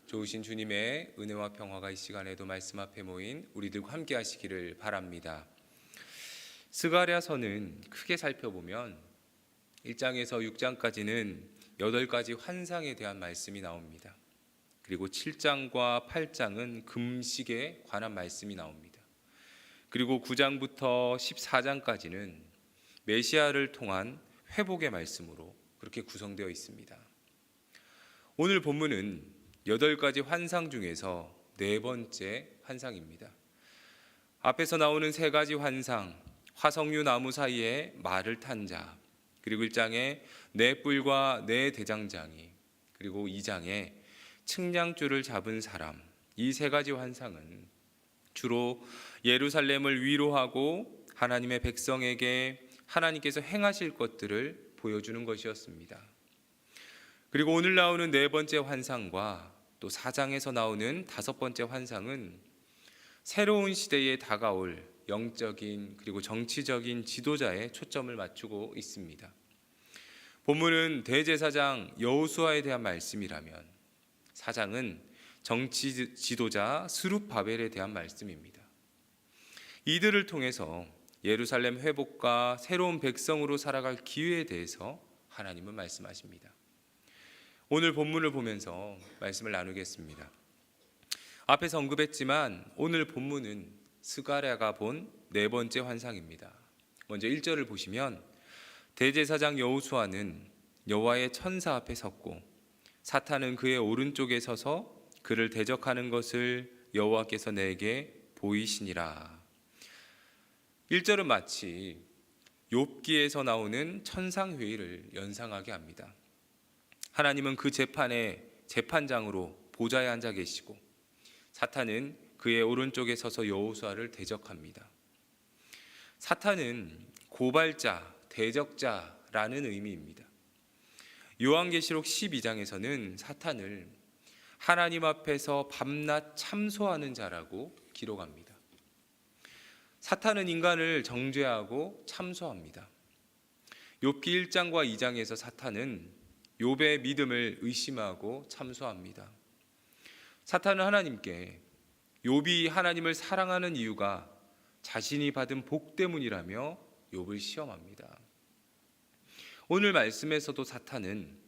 좋으신 주님의 은혜와 평화가 이 시간에도 말씀 앞에 모인 우리들과 함께 하시기를 바랍니다. 스가랴서는 크게 살펴보면 1장에서 6장까지는 8가지 환상에 대한 말씀이 나옵니다. 그리고 7장과 8장은 금식에 관한 말씀이 나옵니다. 그리고 9장부터 14장까지는 메시아를 통한 회복의 말씀으로 그렇게 구성되어 있습니다. 오늘 본문은 8가지 환상 중에서 4번째 환상입니다. 앞에서 나오는 3가지 환상, 화석류 나무 사이에 말을 탄 자, 그리고 1장에 네 뿔과 네 대장장이, 그리고 2장에 측량줄을 잡은 사람, 이 3가지 환상은 주로 예루살렘을 위로하고 하나님의 백성에게 하나님께서 행하실 것들을 보여주는 것이었습니다. 그리고 오늘 나오는 4번째 환상과 또 4장에서 나오는 5번째 환상은 새로운 시대에 다가올 영적인 그리고 정치적인 지도자에 초점을 맞추고 있습니다. 본문은 대제사장 여호수아에 대한 말씀이라면 4장은 정치 지도자 스룹바벨에 대한 말씀입니다. 이들을 통해서 예루살렘 회복과 새로운 백성으로 살아갈 기회에 대해서 하나님은 말씀하십니다. 오늘 본문을 보면서 말씀을 나누겠습니다. 앞에서 언급했지만 오늘 본문은 스가랴가 본 4번째 환상입니다. 먼저 1절을 보시면 대제사장 여호수아는 여호와의 천사 앞에 섰고 사탄은 그의 오른쪽에 서서 그를 대적하는 것을 여호와께서 내게 보이시니라. 1절은 마치 욥기에서 나오는 천상회의를 연상하게 합니다. 하나님은 그 재판의 재판장으로 보좌에 앉아 계시고 사탄은 그의 오른쪽에 서서 여호수아를 대적합니다. 사탄은 고발자, 대적자라는 의미입니다. 요한계시록 12장에서는 사탄을 하나님 앞에서 밤낮 참소하는 자라고 기록합니다. 사탄은 인간을 정죄하고 참소합니다. 욥기 1장과 2장에서 사탄은 욥의 믿음을 의심하고 참소합니다. 사탄은 하나님께 욥이 하나님을 사랑하는 이유가 자신이 받은 복 때문이라며 욥을 시험합니다. 오늘 말씀에서도 사탄은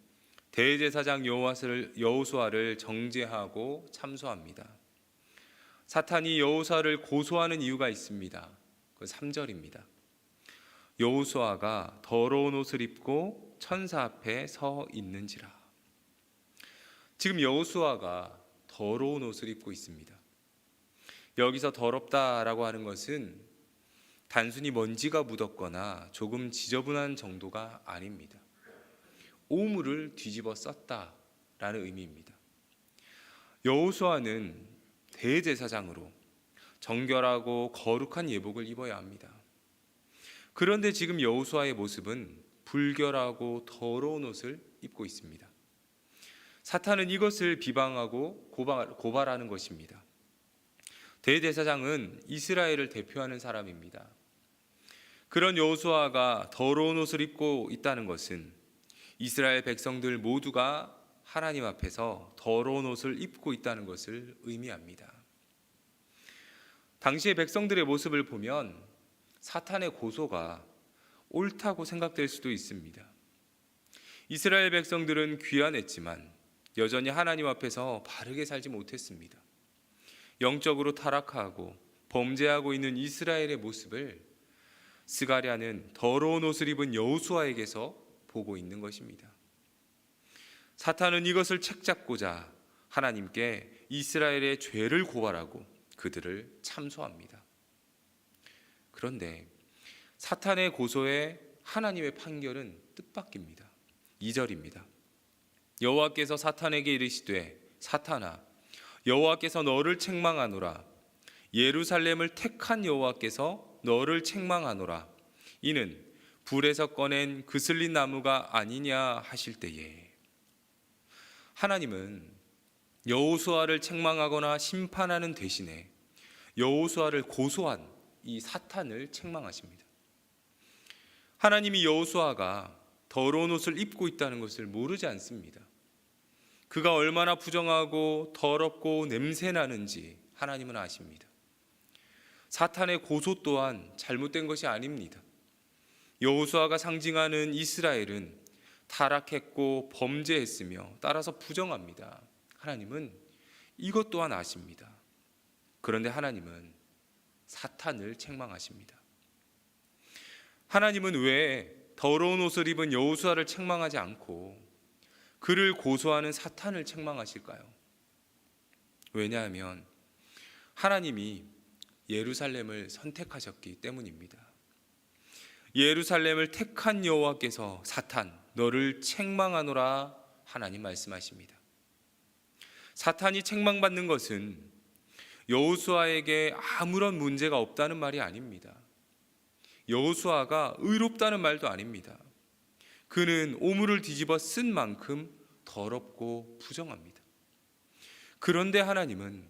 대제사장 여호수아를 정죄하고 참소합니다. 사탄이 여호수아를 고소하는 이유가 있습니다. 그 3절입니다. 여호수아가 더러운 옷을 입고 천사 앞에 서 있는지라. 지금 여호수아가 더러운 옷을 입고 있습니다. 여기서 더럽다라고 하는 것은 단순히 먼지가 묻었거나 조금 지저분한 정도가 아닙니다. 오물을 뒤집어 썼다라는 의미입니다. 여호수아는 대제사장으로 정결하고 거룩한 예복을 입어야 합니다. 그런데 지금 여호수아의 모습은 불결하고 더러운 옷을 입고 있습니다. 사탄은 이것을 비방하고 고발하는 것입니다. 대제사장은 이스라엘을 대표하는 사람입니다. 그런 여호수아가 더러운 옷을 입고 있다는 것은 이스라엘 백성들 모두가 하나님 앞에서 더러운 옷을 입고 있다는 것을 의미합니다. 당시의 백성들의 모습을 보면 사탄의 고소가 옳다고 생각될 수도 있습니다. 이스라엘 백성들은 귀환했지만 여전히 하나님 앞에서 바르게 살지 못했습니다. 영적으로 타락하고 범죄하고 있는 이스라엘의 모습을 스가랴는 더러운 옷을 입은 여호수아에게서 보고 있는 것입니다. 사탄은 이것을 책잡고자 하나님께 이스라엘의 죄를 고발하고 그들을 참소합니다. 그런데 사탄의 고소에 하나님의 판결은 뜻밖입니다. 2절입니다. 여호와께서 사탄에게 이르시되 사탄아 여호와께서 너를 책망하노라. 예루살렘을 택한 여호와께서 너를 책망하노라. 이는 불에서 꺼낸 그슬린 나무가 아니냐 하실 때에. 하나님은 여호수아를 책망하거나 심판하는 대신에 여호수아를 고소한 이 사탄을 책망하십니다. 하나님이 여호수아가 더러운 옷을 입고 있다는 것을 모르지 않습니다. 그가 얼마나 부정하고 더럽고 냄새나는지 하나님은 아십니다. 사탄의 고소 또한 잘못된 것이 아닙니다. 여호수아가 상징하는 이스라엘은 타락했고 범죄했으며 따라서 부정합니다. 하나님은 이것 또한 아십니다. 그런데 하나님은 사탄을 책망하십니다. 하나님은 왜 더러운 옷을 입은 여호수아를 책망하지 않고 그를 고소하는 사탄을 책망하실까요? 왜냐하면 하나님이 예루살렘을 선택하셨기 때문입니다. 예루살렘을 택한 여호와께서 사탄 너를 책망하노라 하나님 말씀하십니다. 사탄이 책망받는 것은 여호수아에게 아무런 문제가 없다는 말이 아닙니다. 여호수아가 의롭다는 말도 아닙니다. 그는 오물을 뒤집어 쓴 만큼 더럽고 부정합니다. 그런데 하나님은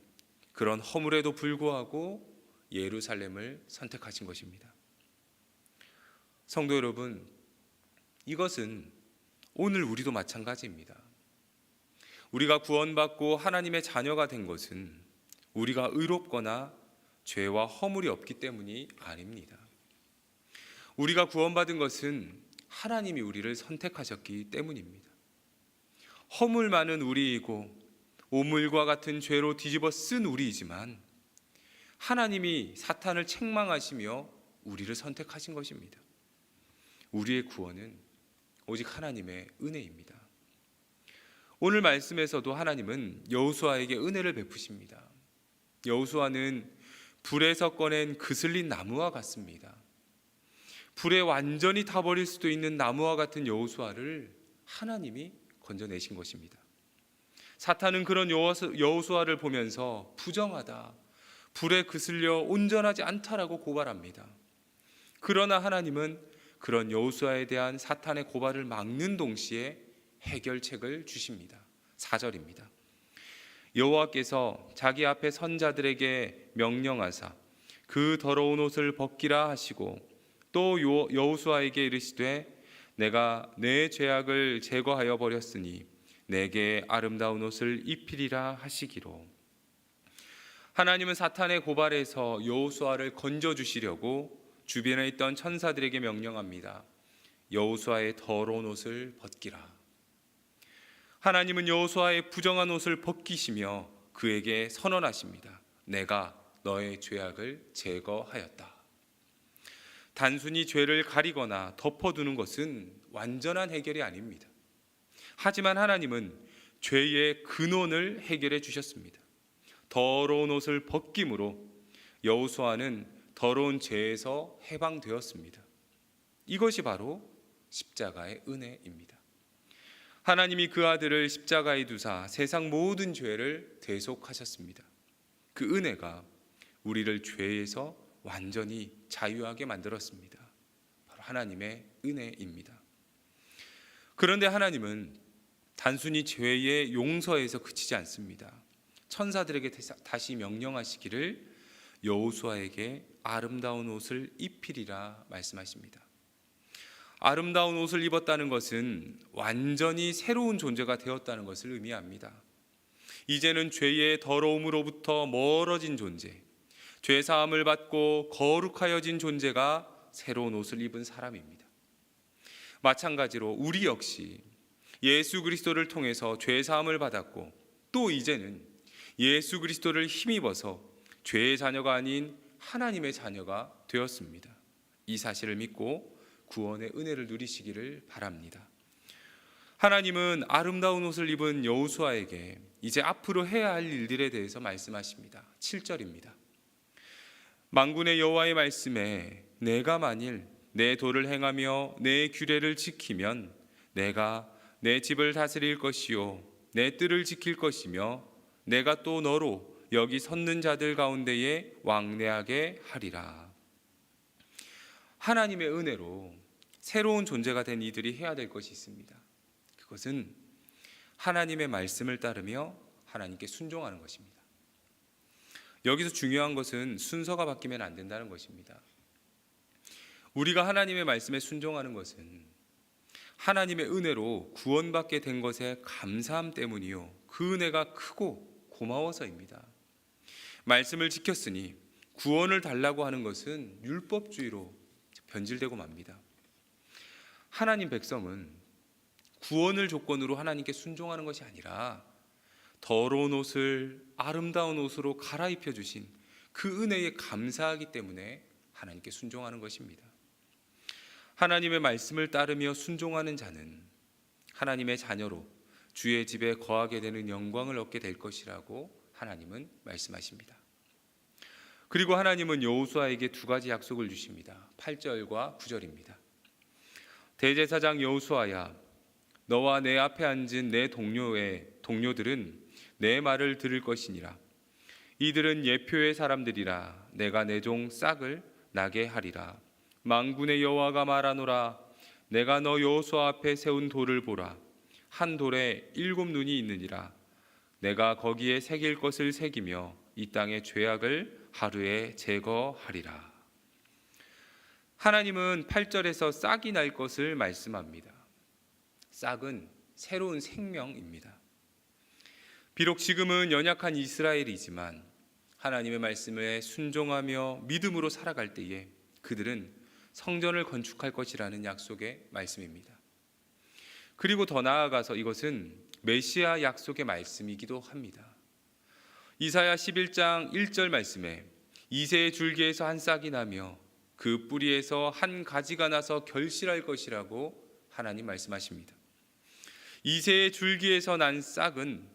그런 허물에도 불구하고 예루살렘을 선택하신 것입니다. 성도 여러분, 이것은 오늘 우리도 마찬가지입니다. 우리가 구원받고 하나님의 자녀가 된 것은 우리가 의롭거나 죄와 허물이 없기 때문이 아닙니다. 우리가 구원받은 것은 하나님이 우리를 선택하셨기 때문입니다. 허물 많은 우리이고 오물과 같은 죄로 뒤집어 쓴 우리이지만 하나님이 사탄을 책망하시며 우리를 선택하신 것입니다. 우리의 구원은 오직 하나님의 은혜입니다. 오늘 말씀에서도 하나님은 여호수아에게 은혜를 베푸십니다. 여호수아는 불에서 꺼낸 그슬린 나무와 같습니다. 불에 완전히 타버릴 수도 있는 나무와 같은 여호수아를 하나님이 건져내신 것입니다. 사탄은 그런 여호수아를 보면서 부정하다, 불에 그슬려 온전하지 않다라고 고발합니다. 그러나 하나님은 그런 여호수아에 대한 사탄의 고발을 막는 동시에 해결책을 주십니다. 4절입니다. 여호와께서 자기 앞에 선자들에게 명령하사 그 더러운 옷을 벗기라 하시고 또 여호수아에게 이르시되 내가 내 죄악을 제거하여 버렸으니 내게 아름다운 옷을 입히리라 하시기로. 하나님은 사탄의 고발에서 여호수아를 건져주시려고 주변에 있던 천사들에게 명령합니다. 여호수아의 더러운 옷을 벗기라. 하나님은 여호수아의 부정한 옷을 벗기시며 그에게 선언하십니다. 내가 너의 죄악을 제거하였다. 단순히 죄를 가리거나 덮어두는 것은 완전한 해결이 아닙니다. 하지만 하나님은 죄의 근원을 해결해 주셨습니다. 더러운 옷을 벗김으로 여호수아는 더러운 죄에서 해방되었습니다. 이것이 바로 십자가의 은혜입니다. 하나님이 그 아들을 십자가에 두사 세상 모든 죄를 대속하셨습니다. 그 은혜가 우리를 죄에서 완전히 자유하게 만들었습니다. 바로 하나님의 은혜입니다. 그런데 하나님은 단순히 죄의 용서에서 그치지 않습니다. 천사들에게 다시 명령하시기를 여호수아에게 아름다운 옷을 입히리라 말씀하십니다. 아름다운 옷을 입었다는 것은 완전히 새로운 존재가 되었다는 것을 의미합니다. 이제는 죄의 더러움으로부터 멀어진 존재, 죄 사함을 받고 거룩하여진 존재가 새로운 옷을 입은 사람입니다. 마찬가지로 우리 역시 예수 그리스도를 통해서 죄 사함을 받았고 또 이제는 예수 그리스도를 힘입어서 죄의 자녀가 아닌 하나님의 자녀가 되었습니다. 이 사실을 믿고 구원의 은혜를 누리시기를 바랍니다. 하나님은 아름다운 옷을 입은 여호수아에게 이제 앞으로 해야 할 일들에 대해서 말씀하십니다. 7절입니다. 만군의 여호와의 말씀에 내가 만일 내 도를 행하며 내 규례를 지키면 내가 내 집을 다스릴 것이요 내 뜰을 지킬 것이며 내가 또 너로 여기 섰는 자들 가운데에 왕래하게 하리라. 하나님의 은혜로 새로운 존재가 된 이들이 해야 될 것이 있습니다. 그것은 하나님의 말씀을 따르며 하나님께 순종하는 것입니다. 여기서 중요한 것은 순서가 바뀌면 안 된다는 것입니다. 우리가 하나님의 말씀에 순종하는 것은 하나님의 은혜로 구원받게 된 것에 감사함 때문이요, 그 은혜가 크고 고마워서입니다. 말씀을 지켰으니 구원을 달라고 하는 것은 율법주의로 변질되고 맙니다. 하나님 백성은 구원을 조건으로 하나님께 순종하는 것이 아니라 더러운 옷을 아름다운 옷으로 갈아입혀 주신 그 은혜에 감사하기 때문에 하나님께 순종하는 것입니다. 하나님의 말씀을 따르며 순종하는 자는 하나님의 자녀로 주의 집에 거하게 되는 영광을 얻게 될 것이라고 하나님은 말씀하십니다. 그리고 하나님은 여호수아에게 두 가지 약속을 주십니다. 8절과 9절입니다. 대제사장 여호수아야, 너와 내 앞에 앉은 내 동료들은 내 말을 들을 것이니라. 이들은 예표의 사람들이라. 내가 내 종 싹을 나게 하리라. 만군의 여호와가 말하노라. 내가 너 여호수아 앞에 세운 돌을 보라. 한 돌에 7 눈이 있느니라. 내가 거기에 새길 것을 새기며 이 땅의 죄악을 하루에 제거하리라. 하나님은 8절에서 싹이 날 것을 말씀합니다. 싹은 새로운 생명입니다. 비록 지금은 연약한 이스라엘이지만 하나님의 말씀에 순종하며 믿음으로 살아갈 때에 그들은 성전을 건축할 것이라는 약속의 말씀입니다. 그리고 더 나아가서 이것은 메시아 약속의 말씀이기도 합니다. 이사야 11장 1절 말씀에 이새의 줄기에서 한 싹이 나며 그 뿌리에서 한 가지가 나서 결실할 것이라고 하나님 말씀하십니다. 이새의 줄기에서 난 싹은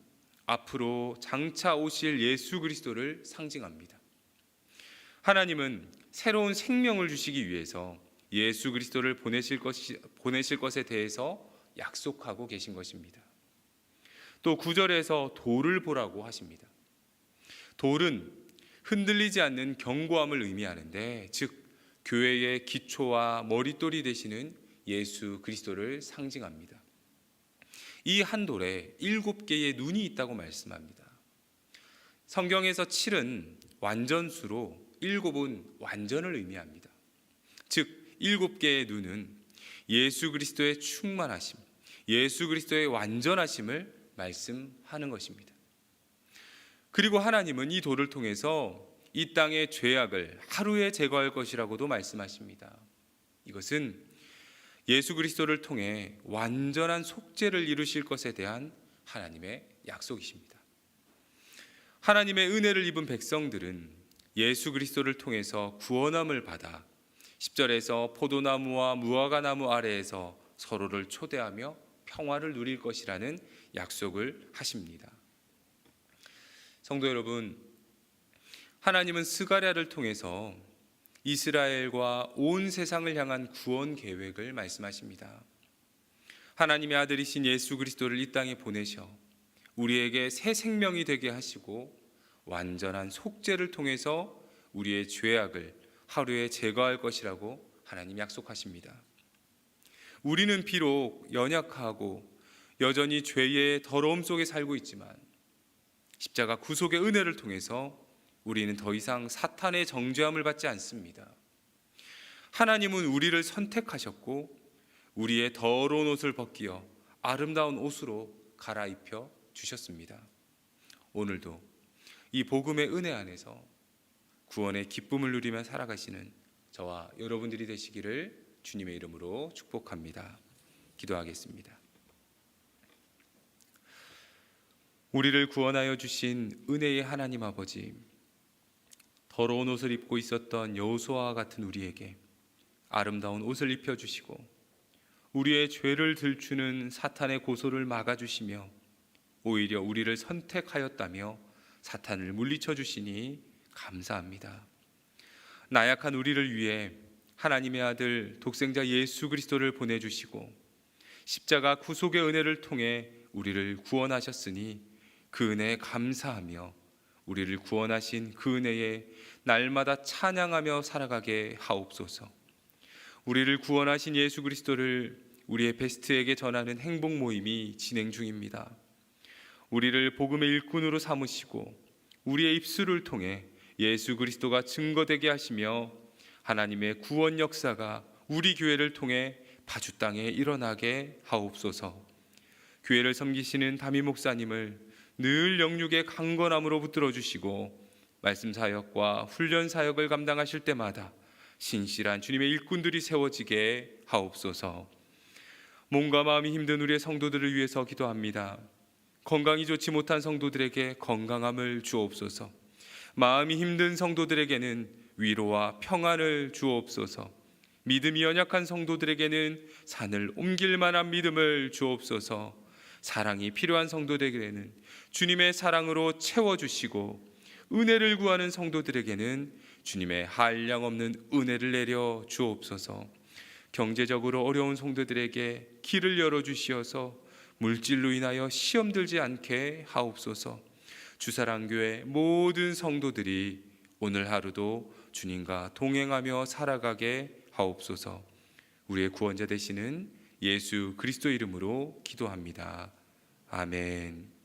앞으로 장차 오실 예수 그리스도를 상징합니다. 하나님은 새로운 생명을 주시기 위해서 예수 그리스도를 보내실 것에 대해서 약속하고 계신 것입니다. 또 9절에서 돌을 보라고 하십니다. 돌은 흔들리지 않는 견고함을 의미하는데, 즉 교회의 기초와 머릿돌이 되시는 예수 그리스도를 상징합니다. 이 한 돌에 7개의 눈이 있다고 말씀합니다. 성경에서 7은 완전수로 7은 완전을 의미합니다. 즉 7개의 눈은 예수 그리스도의 충만하심, 예수 그리스도의 완전하심을 말씀하는 것입니다. 그리고 하나님은 이 돌을 통해서 이 땅의 죄악을 하루에 제거할 것이라고도 말씀하십니다. 이것은 예수 그리스도를 통해 완전한 속죄를 이루실 것에 대한 하나님의 약속이십니다. 하나님의 은혜를 입은 백성들은 예수 그리스도를 통해서 구원함을 받아 10절에서 포도나무와 무화과나무 아래에서 서로를 초대하며 평화를 누릴 것이라는 약속을 하십니다. 성도 여러분, 하나님은 스가랴를 통해서 이스라엘과 온 세상을 향한 구원 계획을 말씀하십니다. 하나님의 아들이신 예수 그리스도를 이 땅에 보내셔 우리에게 새 생명이 되게 하시고 완전한 속죄를 통해서 우리의 죄악을 하루에 제거할 것이라고 하나님 약속하십니다. 우리는 비록 연약하고 여전히 죄의 더러움 속에 살고 있지만 십자가 구속의 은혜를 통해서 우리는 더 이상 사탄의 정죄함을 받지 않습니다. 하나님은 우리를 선택하셨고 우리의 더러운 옷을 벗기어 아름다운 옷으로 갈아입혀 주셨습니다. 오늘도 이 복음의 은혜 안에서 구원의 기쁨을 누리며 살아가시는 저와 여러분들이 되시기를 주님의 이름으로 축복합니다. 기도하겠습니다. 우리를 구원하여 주신 은혜의 하나님 아버지, 더러운 옷을 입고 있었던 여호수아와 같은 우리에게 아름다운 옷을 입혀주시고 우리의 죄를 들추는 사탄의 고소를 막아주시며 오히려 우리를 선택하였다며 사탄을 물리쳐 주시니 감사합니다. 나약한 우리를 위해 하나님의 아들 독생자 예수 그리스도를 보내주시고 십자가 구속의 은혜를 통해 우리를 구원하셨으니 그 은혜에 감사하며 우리를 구원하신 그 은혜에 날마다 찬양하며 살아가게 하옵소서. 우리를 구원하신 예수 그리스도를 우리의 베스트에게 전하는 행복 모임이 진행 중입니다. 우리를 복음의 일꾼으로 삼으시고 우리의 입술을 통해 예수 그리스도가 증거되게 하시며 하나님의 구원 역사가 우리 교회를 통해 파주 땅에 일어나게 하옵소서. 교회를 섬기시는 담임 목사님을 늘 영육의 강건함으로 붙들어 주시고 말씀 사역과 훈련 사역을 감당하실 때마다 신실한 주님의 일꾼들이 세워지게 하옵소서. 몸과 마음이 힘든 우리의 성도들을 위해서 기도합니다. 건강이 좋지 못한 성도들에게 건강함을 주옵소서. 마음이 힘든 성도들에게는 위로와 평안을 주옵소서. 믿음이 연약한 성도들에게는 산을 옮길 만한 믿음을 주옵소서. 사랑이 필요한 성도들에게는 주님의 사랑으로 채워주시고 은혜를 구하는 성도들에게는 주님의 한량없는 은혜를 내려 주옵소서. 경제적으로 어려운 성도들에게 길을 열어주시어서 물질로 인하여 시험 들지 않게 하옵소서. 주사랑교회 모든 성도들이 오늘 하루도 주님과 동행하며 살아가게 하옵소서. 우리의 구원자 되시는 예수 그리스도 이름으로 기도합니다. 아멘.